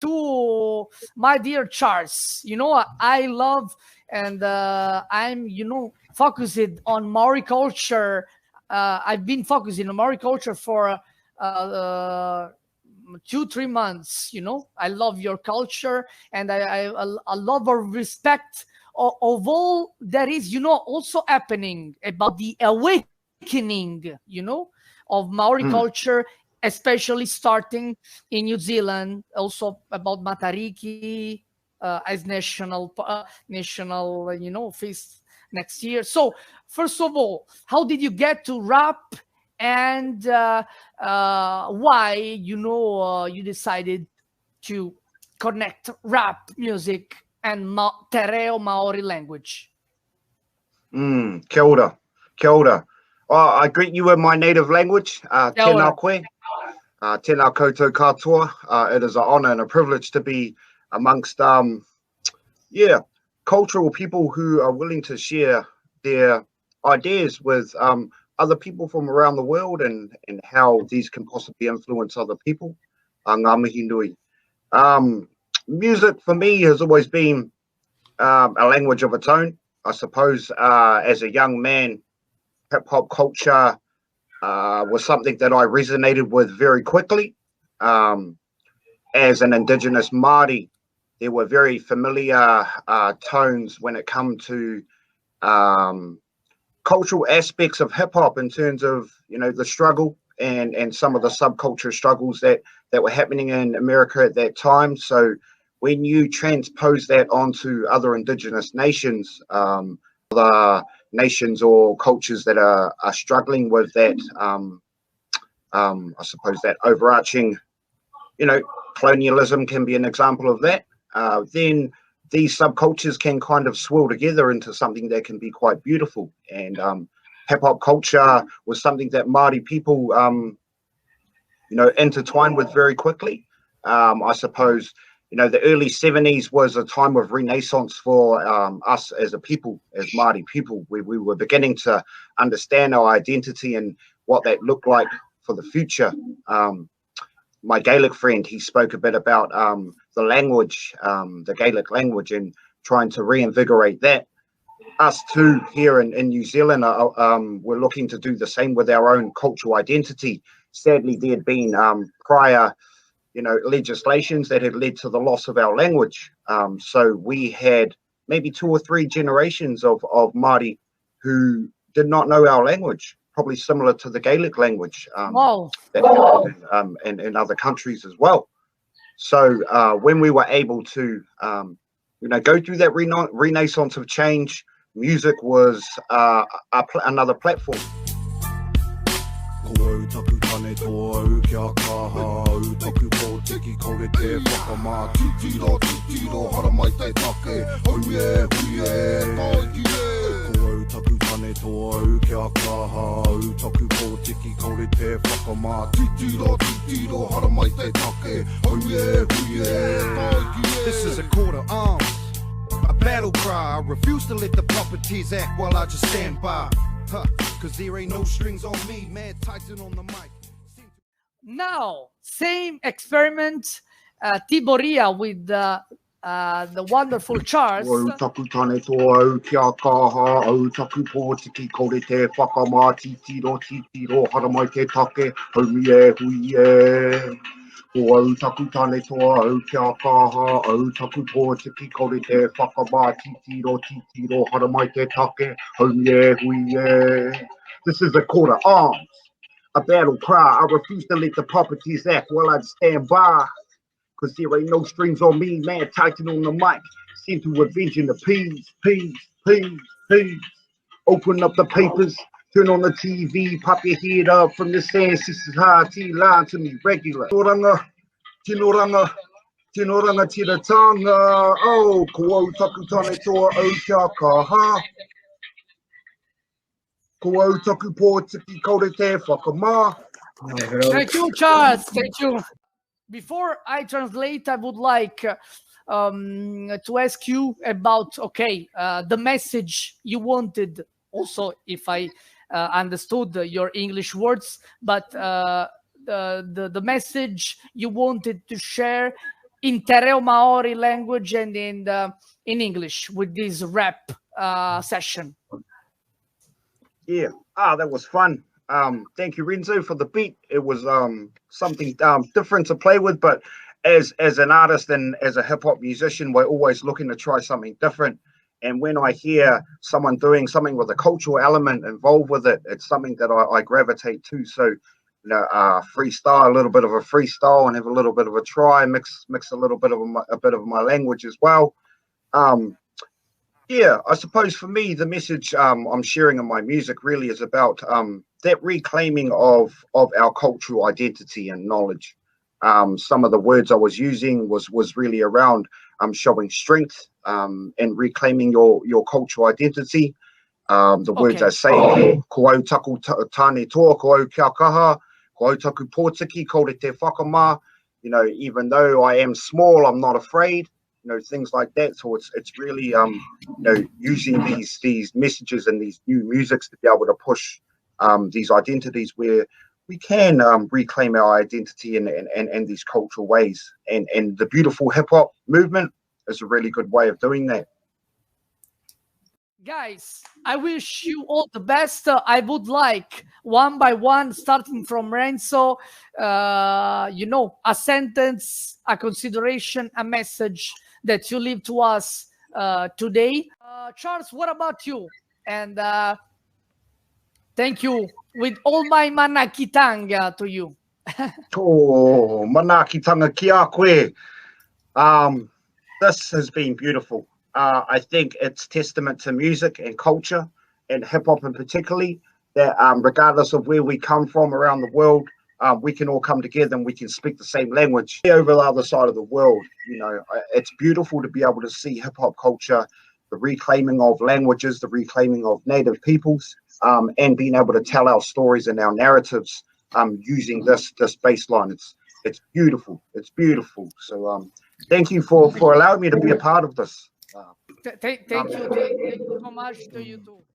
to my dear Charles. I love and I'm, focused on Maori culture. I've been focusing on Maori culture for 2-3 months. I love your culture, and I love or respect of all that is, also happening about the awakening, of Maori culture, especially starting in New Zealand, also about Matariki as national, feast next year. So, first of all, how did you get to rap, and why, you decided to connect rap music and Te Reo Maori language? Kia ora. Kia ora. I greet you in my native language, tēnā koe, tēnā koutou katoa. It is an honour and a privilege to be amongst, cultural people who are willing to share their ideas with other people from around the world, and how these can possibly influence other people. Ngā mihi nui. Music for me has always been a language of its own. I suppose as a young man, hip-hop culture was something that I resonated with very quickly. As an Indigenous Māori, there were very familiar tones when it come to cultural aspects of hip-hop, in terms of, the struggle and some of the subculture struggles that were happening in America at that time. So when you transpose that onto other Indigenous nations, other nations or cultures that are struggling with that, I suppose that overarching, colonialism can be an example of that. Then these subcultures can kind of swirl together into something that can be quite beautiful. And hip-hop culture was something that Māori people, intertwined with very quickly. I suppose, the early 70s was a time of renaissance for us as a people, as Māori people, where we were beginning to understand our identity and what that looked like for the future. My Gaelic friend, he spoke a bit about the language, the Gaelic language, and trying to reinvigorate that. Us too, here in New Zealand, we're looking to do the same with our own cultural identity. Sadly, there had been prior legislations that had led to the loss of our language. So we had maybe 2 or 3 generations of Māori who did not know our language, probably similar to the Gaelic language that happened in other countries as well. So when we were able to, go through that renaissance of change, music was another platform. Taku tane toa au kia kaha au taku pōtiki kore te whakamā titiro hara mai te take huie taiki e ko taku tane toa au kia kaha au taku pōtiki kore te whakamā titiro hara mai te take huie taiki e. This is a coat of arms, a battle cry. I refuse to let the puppeteers act while I just stand by. Cause there ain't no strings on me, Mad Titan on the mic. Now, same experiment, Tiboria with the wonderful Charles. Taku tane toa au kia kaha au taku pōtiki kore te whakamā titiro hara mai te take haumi e hui e. Au taku tane toa au kia kaha au taku pōtiki kore te whakamā titiro hara mai te take haumi e hui e. This is a coat of arms, a battle cry. I refuse to let the puppeteers act while I stand by. Cause there ain't no strings on me, Mad Titan on the mic. Sent to revenge in the peas. Open up the papers, turn on the TV, pop your head up from the sand. Sisters high tea, lying to me regular. Tinoranga, tira tanga. Oh, ko taku tane toa au kia kaha. Thank you, Charles. Thank you. Before I translate, I would like to ask you about, the message you wanted. Also, if I understood your English words, but the message you wanted to share in Tereo Maori language and in English with this rap session. Yeah, that was fun. Thank you, Renzo, for the beat. It was something different to play with, but as an artist and as a hip hop musician, we're always looking to try something different. And when I hear someone doing something with a cultural element involved with it, it's something that I gravitate to. So, freestyle, a little bit of a freestyle, and have a little bit of a try, mix a little bit of my language as well. Yeah, I suppose for me, the message I'm sharing in my music really is about that reclaiming of our cultural identity and knowledge. Some of the words I was using was really around showing strength and reclaiming your cultural identity. The words I say, ko au taku tāne toa, ko au kia kaha, ko au taku pōtiki, ko re te whakamā. Even though I am small, I'm not afraid. Things like that. So it's really using these messages and these new musics to be able to push these identities where we can reclaim our identity and these cultural ways. And the beautiful hip hop movement is a really good way of doing that. Guys, I wish you all the best. I would like one by one, starting from Renzo, a sentence, a consideration, a message that you leave to us today. Charles, what about you? And thank you with all my manakitanga to you. Oh, manakitanga ki a koe. This has been beautiful. I think it's testament to music and culture and hip hop in particularly that regardless of where we come from around the world, we can all come together and we can speak the same language over the other side of the world. It's beautiful to be able to see hip hop culture, the reclaiming of languages, the reclaiming of native peoples, and being able to tell our stories and our narratives using this baseline. It's beautiful. It's beautiful. So thank you for allowing me to be a part of this. Thank you so much to you too.